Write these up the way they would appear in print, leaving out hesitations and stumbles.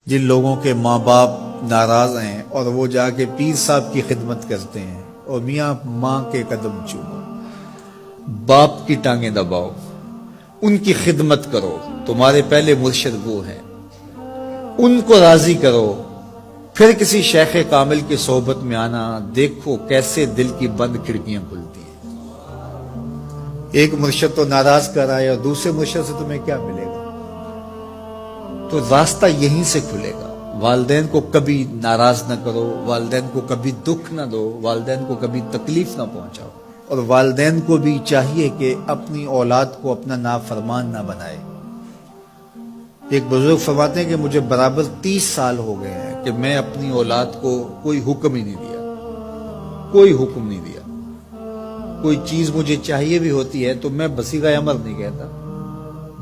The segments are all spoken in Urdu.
جن لوگوں کے ماں باپ ناراض ہیں اور وہ جا کے پیر صاحب کی خدمت کرتے ہیں اور میاں ماں کے قدم چومو، باپ کی ٹانگیں دباؤ، ان کی خدمت کرو، تمہارے پہلے مرشد وہ ہیں، ان کو راضی کرو، پھر کسی شیخ کامل کی صحبت میں آنا، دیکھو کیسے دل کی بند کھڑکیاں کھلتی ہیں۔ ایک مرشد تو ناراض کر رہا ہے اور دوسرے مرشد سے تمہیں کیا ملے گا؟ تو راستہ یہیں سے کھلے گا۔ والدین کو کبھی ناراض نہ کرو، والدین کو کبھی دکھ نہ دو، والدین کو کبھی تکلیف نہ پہنچاؤ، اور والدین کو بھی چاہیے کہ اپنی اولاد کو اپنا نافرمان نہ بنائے۔ ایک بزرگ فرماتے ہیں کہ مجھے برابر 30 سال ہو گئے ہیں کہ میں اپنی اولاد کو کوئی حکم ہی نہیں دیا، کوئی حکم نہیں دیا۔ کوئی چیز مجھے چاہیے بھی ہوتی ہے تو میں بصیغہ امر نہیں کہتا،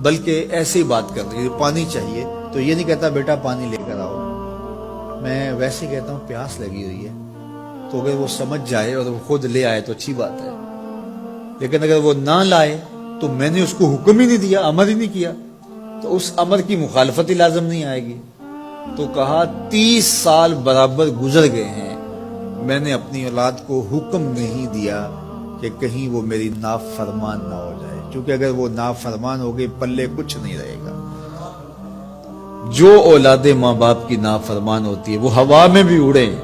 بلکہ ایسے ہی بات کر رہی ہے۔ پانی چاہیے تو یہ نہیں کہتا بیٹا پانی لے کر آؤ، میں ویسے کہتا ہوں پیاس لگی ہوئی ہے، تو اگر وہ سمجھ جائے اور وہ خود لے آئے تو اچھی بات ہے، لیکن اگر وہ نہ لائے تو میں نے اس کو حکم ہی نہیں دیا، امر ہی نہیں کیا، تو اس امر کی مخالفت ہی لازم نہیں آئے گی۔ تو کہا 30 سال برابر گزر گئے ہیں، میں نے اپنی اولاد کو حکم نہیں دیا کہ کہیں وہ میری نافرمان نہ ہو جائے، کیونکہ اگر وہ نافرمان ہو گئی پلے کچھ نہیں رہے گا۔ جو اولاد ماں باپ کی نافرمان ہوتی ہے وہ ہوا میں بھی اڑیں،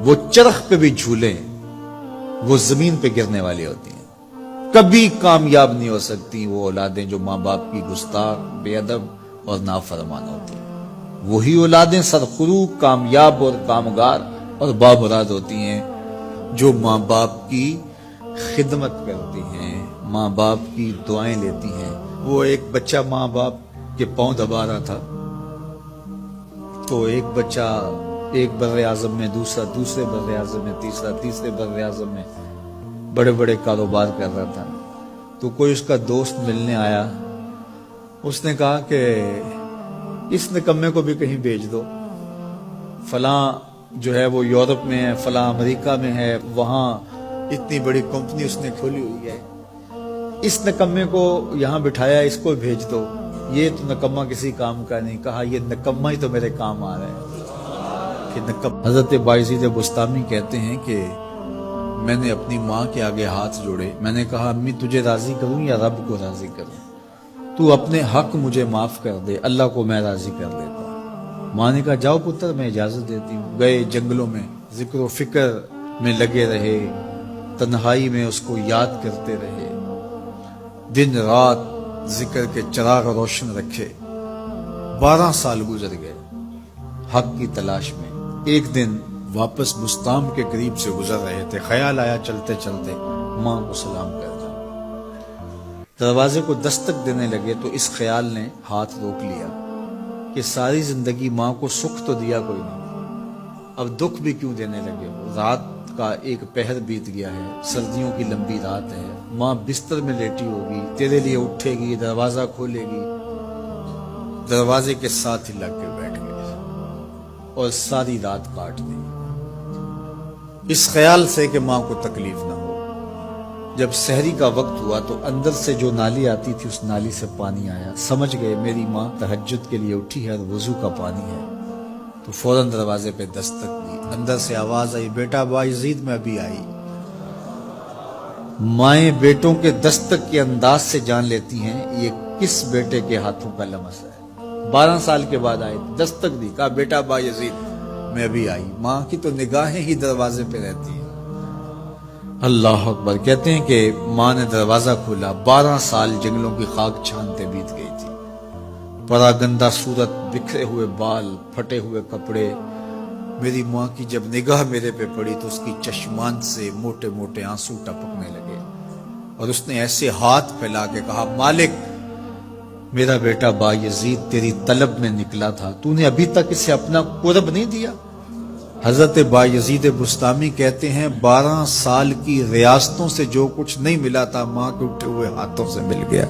وہ چرخ پہ بھی جھولیں، وہ زمین پہ گرنے والی ہوتی ہیں، کبھی کامیاب نہیں ہو سکتی وہ اولادیں جو ماں باپ کی گستاخ، بے ادب اور نافرمان ہوتی ہیں۔ وہی اولادیں سرخرو، کامیاب اور کامگار اور بامراد ہوتی ہیں جو ماں باپ کی خدمت کرتی ہیں، ماں باپ کی دعائیں لیتی ہیں۔ وہ ایک بچہ ماں باپ کے پاؤں دبا رہا تھا، تو ایک بچہ ایک بر اعظم میں، دوسرا دوسرے بر اعظم میں، تیسرا تیسرے بر اعظم میں بڑے بڑے کاروبار کر رہا تھا۔ تو کوئی اس کا دوست ملنے آیا، اس نے کہا کہ اس نکمے کو بھی کہیں بھیج دو، فلاں جو ہے وہ یورپ میں ہے، فلاں امریکہ میں ہے، وہاں اتنی بڑی کمپنی اس نے کھولی ہوئی ہے، اس نکمے کو یہاں بٹھایا، اس کو بھیج دو، یہ تو نکمہ کسی کام کا نہیں۔ کہا یہ نکمہ ہی تو میرے کام آ رہا ہے کہ نکمہ۔ حضرت بایزید بستامی کہتے ہیں کہ میں نے اپنی ماں کے آگے ہاتھ جوڑے، میں نے کہا امی تجھے راضی کروں یا رب کو راضی کروں؟ تو اپنے حق مجھے معاف کر دے، اللہ کو میں راضی کر لیتا ہوں۔ ماں نے کہا جاؤ پتر میں اجازت دیتی ہوں۔ گئے جنگلوں میں، ذکر و فکر میں لگے رہے، تنہائی میں اس کو یاد کرتے رہے، دن رات ذکر کے چراغ روشن رکھے۔ 12 سال گزر گئے حق کی تلاش میں۔ ایک دن واپس بستام کے قریب سے گزر رہے تھے، خیال آیا چلتے چلتے ماں کو سلام کر جاؤں۔ دروازے کو دستک دینے لگے تو اس خیال نے ہاتھ روک لیا کہ ساری زندگی ماں کو سکھ تو دیا کوئی نہیں، اب دکھ بھی کیوں دینے لگے ہو؟ رات کا ایک پہر بیت گیا ہے، سردیوں کی لمبی رات ہے، ماں بستر میں لیٹی ہوگی، تیرے لیے اٹھے گی، دروازہ کھولے گی، دروازے کے ساتھ ہی لگ کے بیٹھ گئے اور ساری رات کاٹ دی، اس خیال سے کہ ماں کو تکلیف نہ ہو۔ جب سحری کا وقت ہوا تو اندر سے جو نالی آتی تھی اس نالی سے پانی آیا، سمجھ گئے میری ماں تہجد کے لیے اٹھی ہے اور وضو کا پانی ہے، تو فوراً دروازے پہ دستک دی۔ اندر سے آواز آئی بیٹا بایزید میں ابھی آئی۔ مائیں بیٹوں کے دستک کے انداز سے جان لیتی ہیں یہ کس بیٹے کے ہاتھوں کا لمس ہے۔ 12 سال کے بعد آئے، دستک دی، کہا بیٹا بایزید میں ابھی آئی۔ ماں کی تو نگاہیں ہی دروازے پہ رہتی ہیں۔ اللہ اکبر۔ کہتے ہیں کہ ماں نے دروازہ کھولا، 12 سال جنگلوں کی خاک چھانتے بیت گئی تھی، پراگندہ صورت، بکھرے ہوئے بال، پھٹے ہوئے کپڑے۔ میری ماں کی جب نگاہ میرے پہ پڑی تو اس کی چشمان سے موٹے موٹے آنسو ٹپکنے لگے، اور اس نے ایسے ہاتھ پھیلا کے کہا مالک میرا بیٹا بایزید تیری طلب میں نکلا تھا، تو نے ابھی تک اسے اپنا قرب نہیں دیا۔ حضرت بایزید بستامی کہتے ہیں 12 سال کی ریاستوں سے جو کچھ نہیں ملا تھا ماں کے اٹھے ہوئے ہاتھوں سے مل گیا۔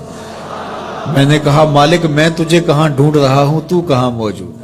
میں نے کہا مالک میں تجھے کہاں ڈھونڈ رہا ہوں، تو کہاں موجود؟